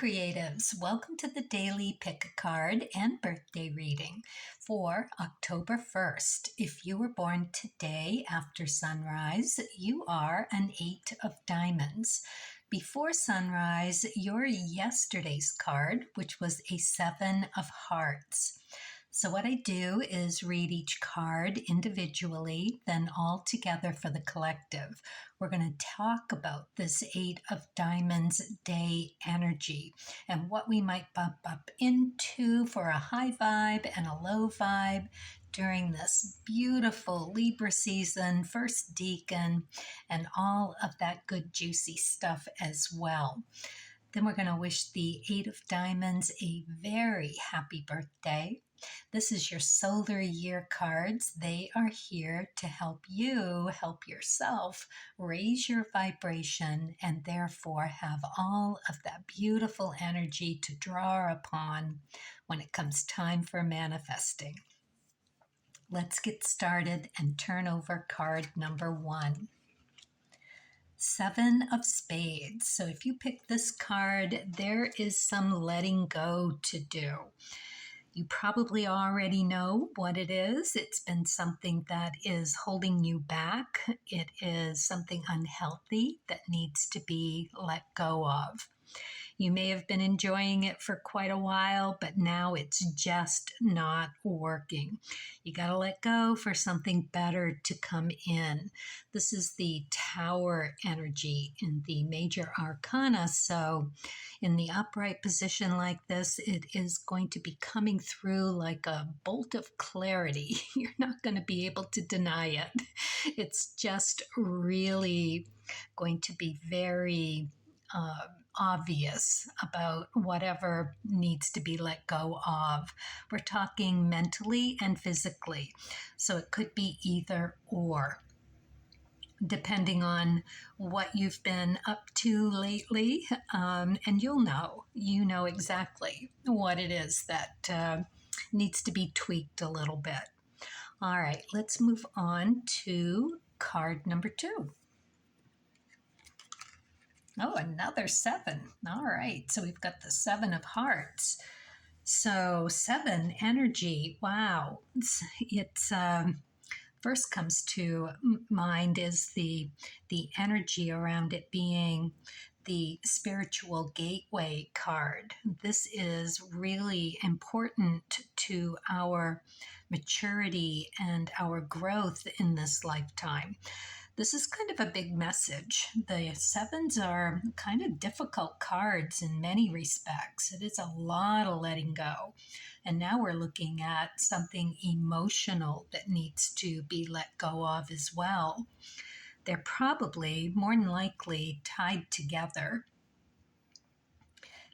creatives, welcome to the daily pick a card and birthday reading for October 1st. If you were born today after sunrise, you are an 8 of diamonds. Before sunrise, you're yesterday's card, which was a 7 of hearts. So what I do is read each card individually, then all together for the collective. We're going to talk about this 8 of diamonds day energy and what we might bump up into for a high vibe and a low vibe during this beautiful Libra season, first deacon, and all of that good juicy stuff as well. Then we're going to wish the 8 of diamonds a very happy birthday. This is your solar year cards. They are here to help you help yourself raise your vibration and therefore have all of that beautiful energy to draw upon when it comes time for manifesting. Let's get started and turn over card number 1. 7 of spades. So if you pick this card, there is some letting go to do. You probably already know what it is. It's been something that is holding you back. It is something unhealthy that needs to be let go of. You may have been enjoying it for quite a while, but now it's just not working. You got to let go for something better to come in. This is the Tower energy in the major arcana. So in the upright position like this, it is going to be coming through like a bolt of clarity. You're not going to be able to deny it. It's just really going to be very obvious about whatever needs to be let go of. We're talking mentally and physically. So it could be either or, depending on what you've been up to lately. And you know exactly what it is that needs to be tweaked a little bit. All right, let's move on to card number 2. Oh, another 7. All right, so we've got the 7 of hearts. So 7 energy, wow. It's first comes to mind is the energy around it being the spiritual gateway card. This is really important to our maturity and our growth in this lifetime. This is kind of a big message. The 7s are kind of difficult cards in many respects. It is a lot of letting go. And now we're looking at something emotional that needs to be let go of as well. They're probably, more than likely, tied together,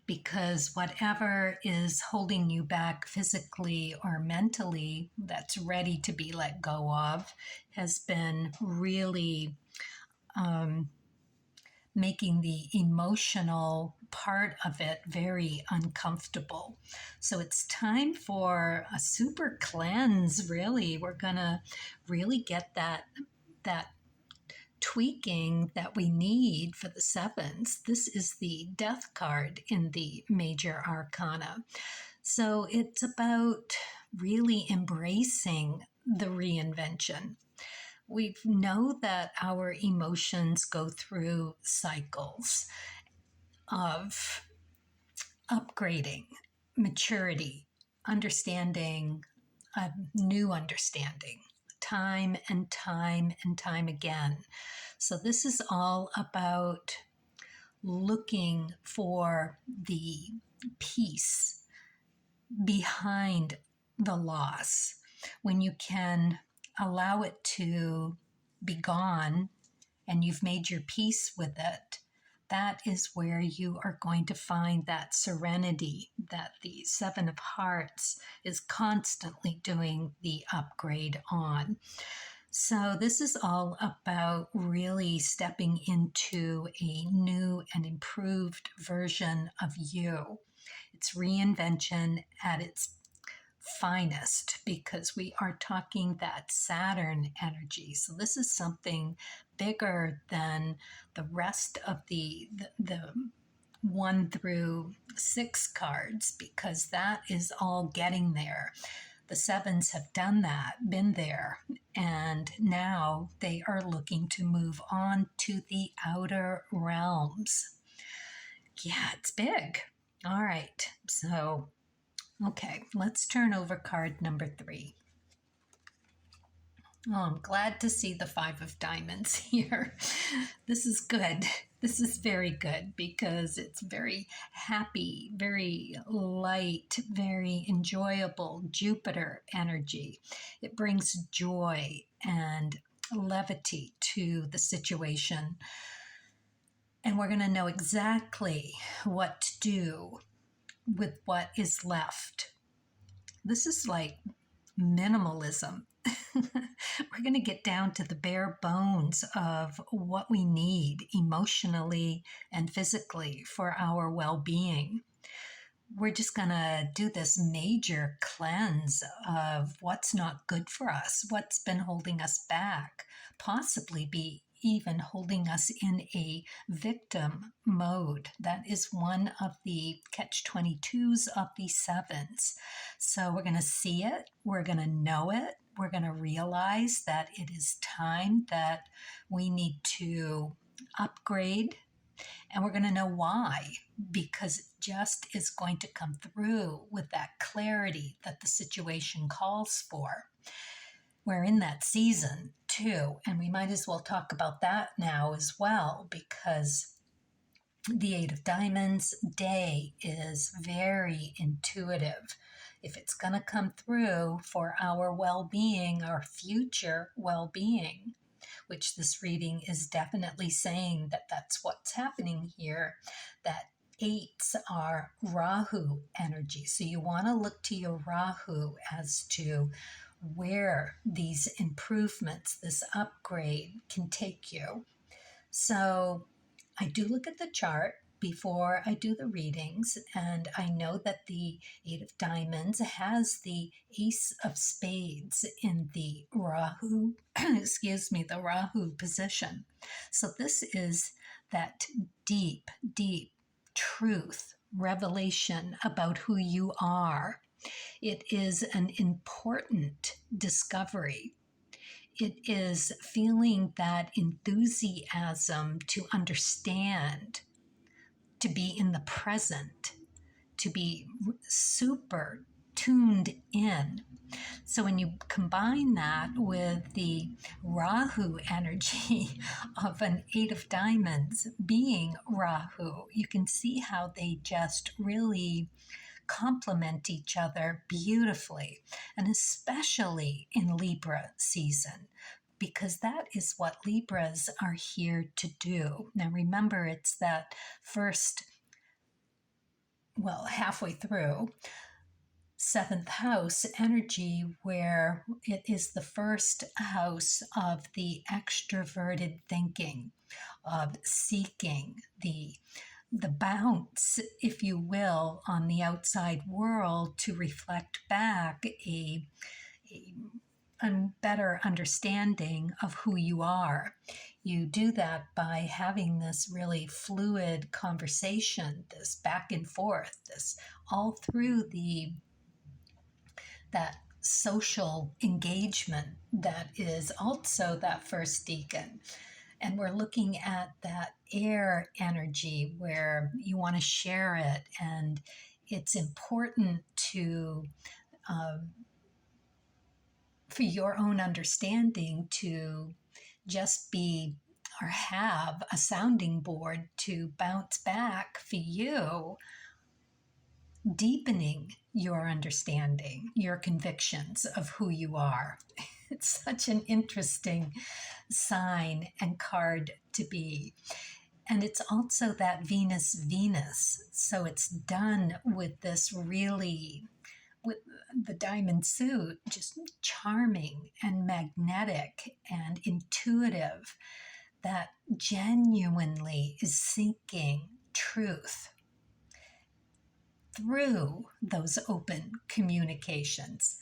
because whatever is holding you back physically or mentally that's ready to be let go of has been really making the emotional part of it very uncomfortable. So it's time for a super cleanse, really. We're going to really get that tweaking that we need for the 7s. This is the Death card in the major arcana. So it's about really embracing the reinvention. We know that our emotions go through cycles of upgrading, maturity, understanding, a new understanding, time and time and time again. So this is all about looking for the peace behind the loss. When you can allow it to be gone and you've made your peace with it, that is where you are going to find that serenity that the 7 of hearts is constantly doing the upgrade on. So this is all about really stepping into a new and improved version of you. It's reinvention at its finest, because we are talking that Saturn energy. So this is something bigger than the rest of the 1 through 6 cards, because that is all getting there. The sevens have done that, been there, and now they are looking to move on to the outer realms. Yeah, it's big. All right, so, okay, let's turn over card number 3. Oh, I'm glad to see the 5 of diamonds here. This is good. This is very good because it's very happy, very light, very enjoyable Jupiter energy. It brings joy and levity to the situation. And we're going to know exactly what to do with what is left. This is like minimalism. We're going to get down to the bare bones of what we need emotionally and physically for our well-being. We're just going to do this major cleanse of what's not good for us, what's been holding us back, possibly be even holding us in a victim mode. That is one of the catch-22s of the sevens. So we're going to see it, we're going to know it, we're going to realize that it is time that we need to upgrade, and we're going to know why, because it just is going to come through with that clarity that the situation calls for. We're in that season too, and we might as well talk about that now as well, because the 8 of diamonds day is very intuitive. If it's going to come through for our well-being, our future well-being, which this reading is definitely saying that that's what's happening here, that 8s are Rahu energy. So you want to look to your Rahu as to where these improvements, this upgrade can take you. So I do look at the chart before I do the readings, and I know that the 8 of diamonds has the ace of spades in the Rahu, the Rahu position. So this is that deep, deep truth, revelation about who you are. It is an important discovery. It is feeling that enthusiasm to understand, to be in the present, to be super tuned in. So when you combine that with the Rahu energy of an 8 of diamonds being Rahu, you can see how they just really complement each other beautifully, and especially in Libra season, because that is what Libras are here to do. Now remember, it's that first, halfway through, 7th house energy, where it is the first house of the extroverted thinking, of seeking the bounce, if you will, on the outside world to reflect back a better understanding of who you are. You do that by having this really fluid conversation, this back and forth, this all through that social engagement that is also that first decan. And we're looking at that air energy where you want to share it, and it's important to for your own understanding to just be or have a sounding board to bounce back for you, deepening your understanding, your convictions of who you are. It's such an interesting sign and card to be. And it's also that Venus. So it's done with this really, with the diamond suit, just charming and magnetic and intuitive, that genuinely is seeking truth through those open communications.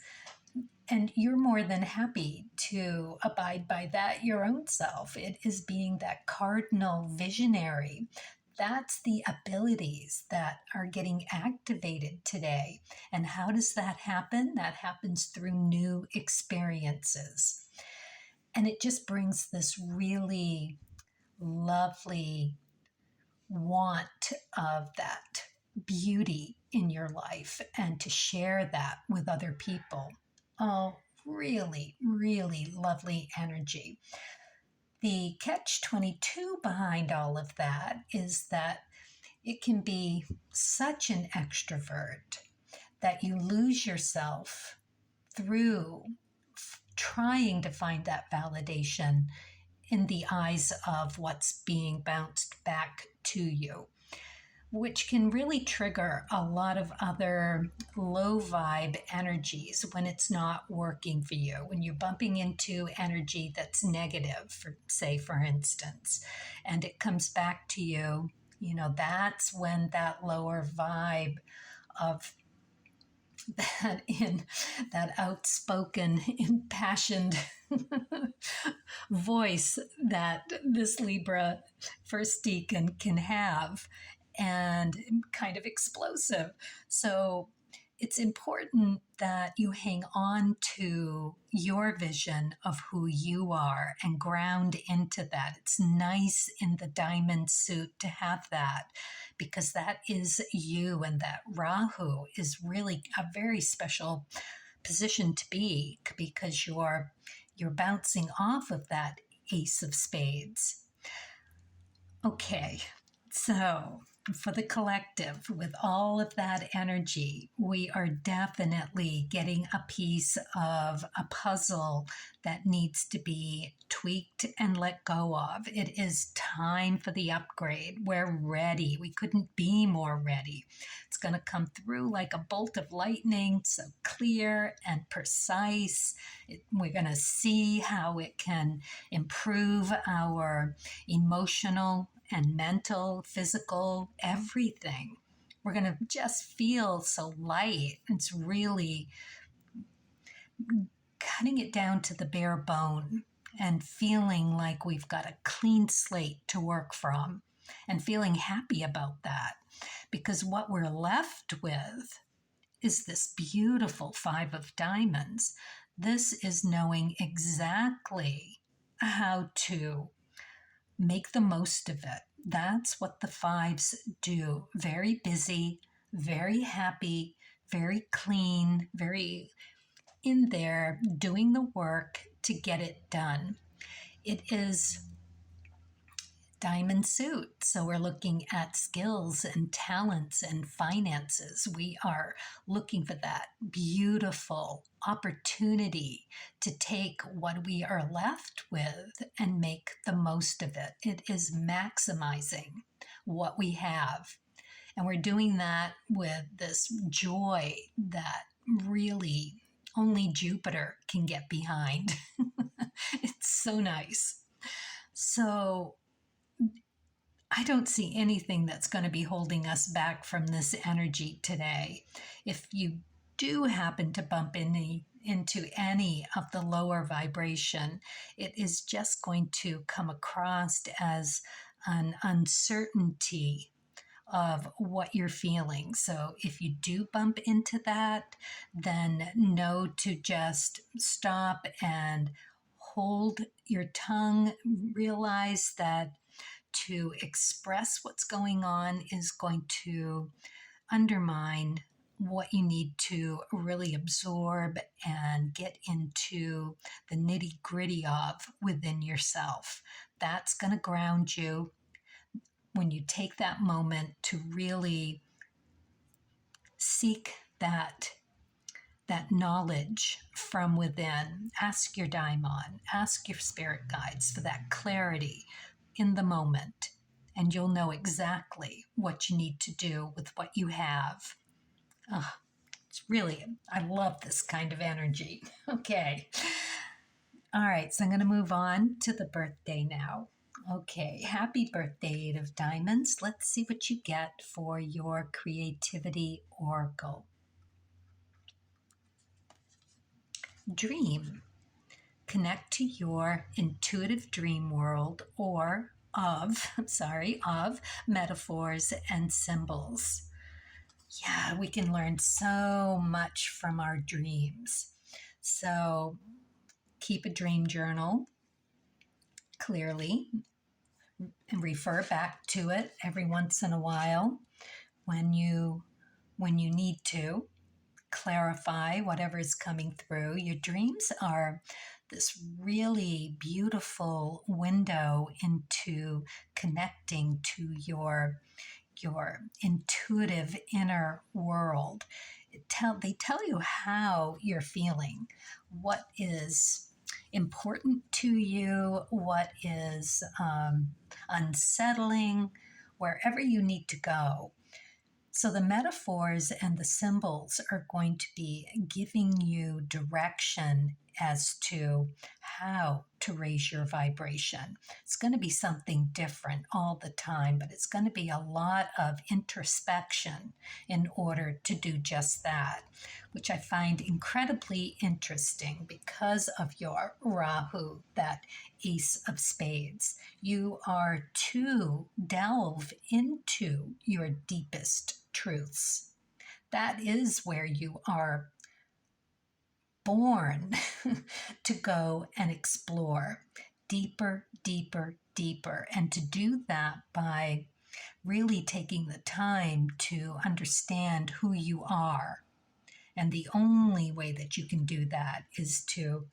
And you're more than happy to abide by that your own self. It is being that cardinal visionary that's the abilities that are getting activated today. And how does that happen? That happens through new experiences. And it just brings this really lovely want of that beauty in your life and to share that with other people. Oh, really, really lovely energy. The catch 22 behind all of that is that it can be such an extrovert that you lose yourself through trying to find that validation in the eyes of what's being bounced back to you, which can really trigger a lot of other low vibe energies when it's not working for you. When you're bumping into energy that's negative, for instance, and it comes back to you, that's when that lower vibe of that outspoken, impassioned voice that this Libra first deacon can have, and kind of explosive. So it's important that you hang on to your vision of who you are and ground into that. It's nice in the diamond suit to have that, because that is you, and that Rahu is really a very special position to be, because you're bouncing off of that Ace of Spades. Okay, so for the collective, with all of that energy, we are definitely getting a piece of a puzzle that needs to be tweaked and let go of. It is time for the upgrade. We're ready. We couldn't be more ready. It's going to come through like a bolt of lightning, so clear and precise. We're going to see how it can improve our emotional and mental, physical, everything. We're going to just feel so light. It's really cutting it down to the bare bone and feeling like we've got a clean slate to work from, and feeling happy about that, because what we're left with is this beautiful Five of Diamonds. This is knowing exactly how to make the most of it. That's what the fives do. Very busy, very happy, very clean, very in there doing the work to get it done. It is diamond suit. So we're looking at skills and talents and finances. We are looking for that beautiful opportunity to take what we are left with and make the most of it. It is maximizing what we have. And we're doing that with this joy that really only Jupiter can get behind. It's so nice. So I don't see anything that's going to be holding us back from this energy today. If you do happen to bump into any of the lower vibration, it is just going to come across as an uncertainty of what you're feeling. So if you do bump into that, then know to just stop and hold your tongue. Realize that to express what's going on is going to undermine what you need to really absorb and get into the nitty gritty of within yourself. That's going to ground you when you take that moment to really seek that knowledge from within. Ask your daimon, ask your spirit guides for that clarity in the moment, and you'll know exactly what you need to do with what you have. Oh, it's really, I love this kind of energy. Okay. All right, so I'm going to move on to the birthday now. Okay, happy birthday, Eight of Diamonds. Let's see what you get for your creativity oracle. Dream. Connect to your intuitive dream world or of metaphors and symbols. Yeah, we can learn so much from our dreams. So keep a dream journal, clearly, and refer back to it every once in a while when you need to clarify whatever is coming through. Your dreams are this really beautiful window into connecting to your intuitive inner world. They tell you how you're feeling, what is important to you, what is unsettling, wherever you need to go. So the metaphors and the symbols are going to be giving you direction as to how to raise your vibration. It's going to be something different all the time, but it's going to be a lot of introspection in order to do just that, which I find incredibly interesting because of your Rahu, that Ace of Spades. You are to delve into your deepest truths. That is where you are born to go and explore deeper, deeper, deeper. And to do that by really taking the time to understand who you are. And the only way that you can do that is to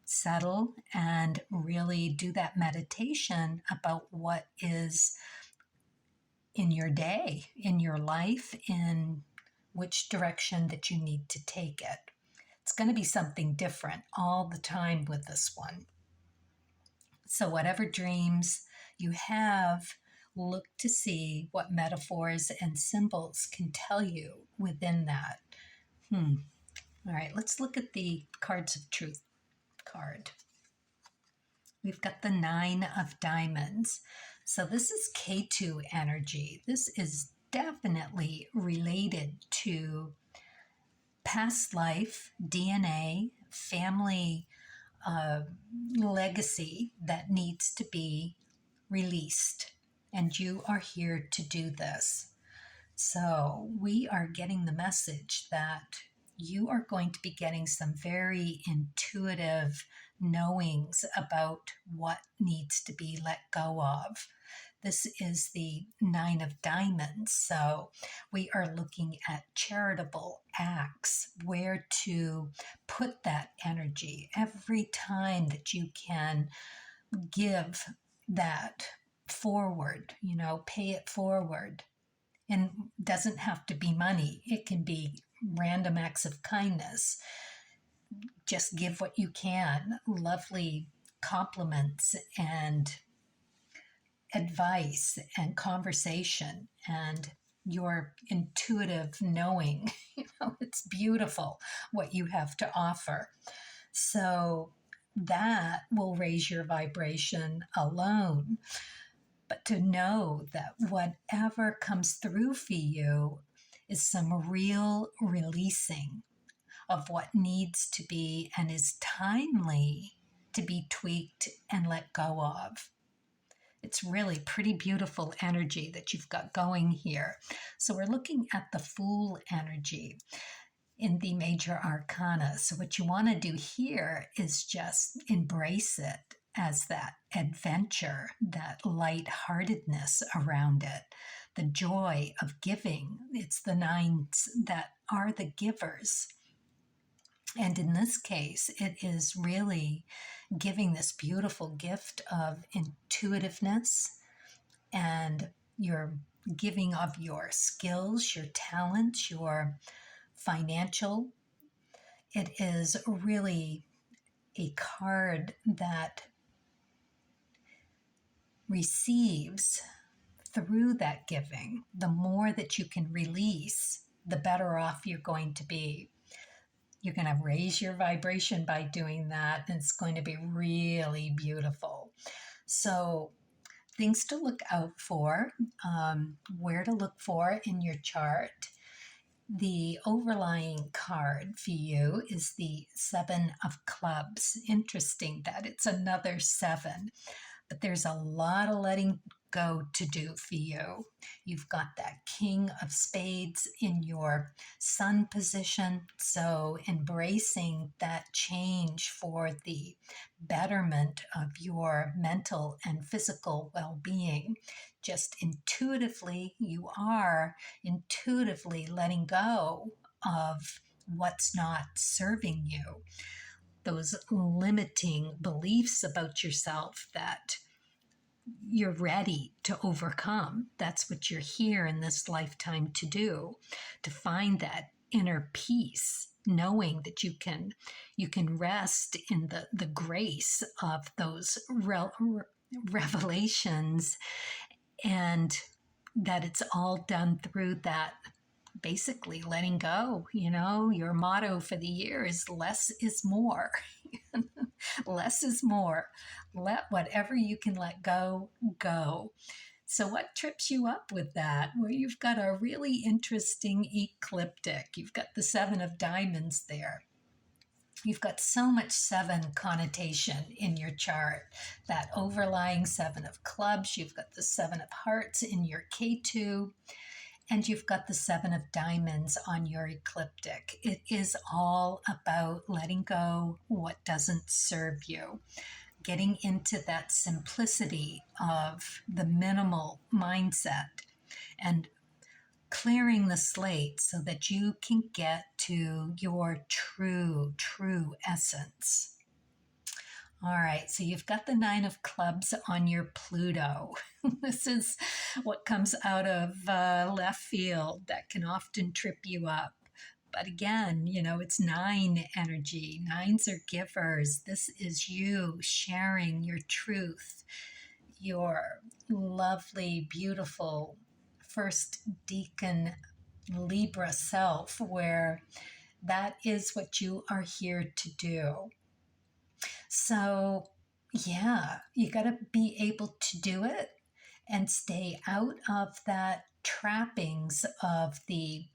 settle and really do that meditation about what is in your day, in your life, in which direction that you need to take it. It's going to be something different all the time with this one. So whatever dreams you have, look to see what metaphors and symbols can tell you within that. All right, let's look at the Cards of Truth card. We've got the Nine of Diamonds. So this is K2 energy. This is definitely related to past life, DNA, family legacy that needs to be released. And you are here to do this. So we are getting the message that you are going to be getting some very intuitive knowings about what needs to be let go of. This is the Nine of Diamonds. So we are looking at charitable acts, where to put that energy every time that you can give that forward, pay it forward. And doesn't have to be money. It can be random acts of kindness. Just give what you can. Lovely compliments and advice and conversation and your intuitive knowing. It's beautiful what you have to offer. So that will raise your vibration alone. But to know that whatever comes through for you is some real releasing of what needs to be and is timely to be tweaked and let go of. It's really pretty beautiful energy that you've got going here. So we're looking at the Fool energy in the major arcana. So what you want to do here is just embrace it as that adventure, that lightheartedness around it, the joy of giving. It's the nines that are the givers. And in this case, it is really giving this beautiful gift of intuitiveness and your giving of your skills, your talents, your financial. It is really a card that receives through that giving. The more that you can release, the better off you're going to be. You're going to raise your vibration by doing that, and it's going to be really beautiful. So things to look out for, where to look for in your chart. The overlying card for you is the Seven of Clubs. Interesting that it's another seven. but there's a lot of letting go to do for you. You've got that King of Spades in your Sun position, so embracing that change for the betterment of your mental and physical well-being. Just intuitively, you are intuitively letting go of what's not serving you, those limiting beliefs about yourself that you're ready to overcome. That's what you're here in this lifetime to do, to find that inner peace, knowing that you can rest in the grace of those revelations, and that it's all done through that basically letting go. Your motto for the year is less is more. Less is more. Let whatever you can let go, go. So what trips you up with that? Well, you've got a really interesting ecliptic. You've got the 7 of diamonds there. You've got so much 7 connotation in your chart. That overlying 7 of clubs. You've got the 7 of hearts in your K2. And you've got the 7 of diamonds on your ecliptic. It is all about letting go what doesn't serve you, getting into that simplicity of the minimal mindset, and clearing the slate so that you can get to your true essence. All right, so you've got the 9 of clubs on your Pluto. This is what comes out of left field that can often trip you up. But again, it's 9 energy. 9s are givers. This is you sharing your truth, your lovely, beautiful first deacon Libra self, where that is what you are here to do. So, yeah, you got to be able to do it and stay out of that trappings of the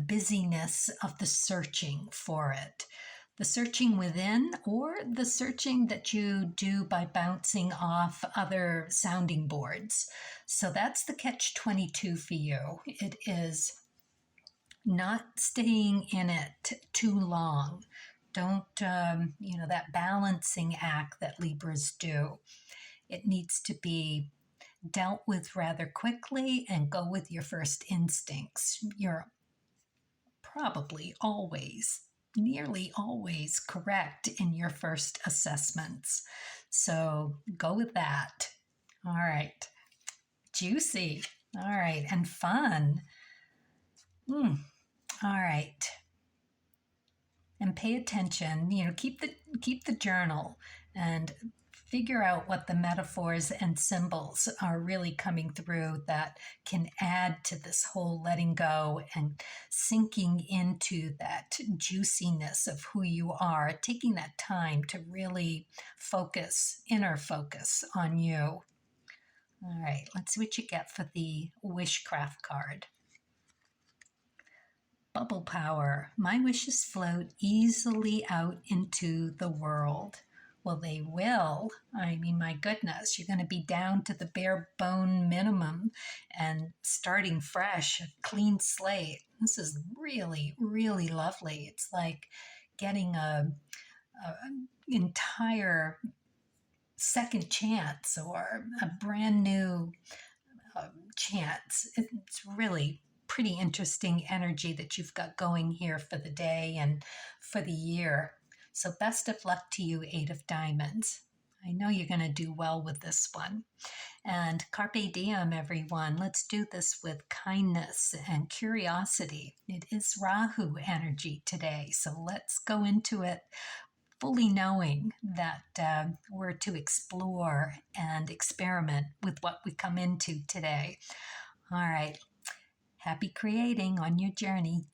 busyness of the searching for it. The searching within, or the searching that you do by bouncing off other sounding boards. So that's the catch-22 for you. It is not staying in it too long. Don't, that balancing act that Libras do. It needs to be dealt with rather quickly and go with your first instincts. You're probably always, nearly always correct in your first assessments. So go with that. All right. Juicy. All right. And fun. All right. And pay attention, keep the journal and figure out what the metaphors and symbols are really coming through that can add to this whole letting go and sinking into that juiciness of who you are, taking that time to really inner focus on you. All right, let's see what you get for the Wishcraft card. Bubble power. My wishes float easily out into the world. Well, they will. I mean, my goodness, you're going to be down to the bare bone minimum and starting fresh, a clean slate. This is really, really lovely. It's like getting a entire second chance or a brand new chance. It's really pretty interesting energy that you've got going here for the day and for the year. So best of luck to you, 8 of diamonds. I know you're going to do well with this one. And carpe diem, everyone. Let's do this with kindness and curiosity. It is Rahu energy today, so let's go into it fully knowing that we're to explore and experiment with what we come into today. All right. Happy creating on your journey.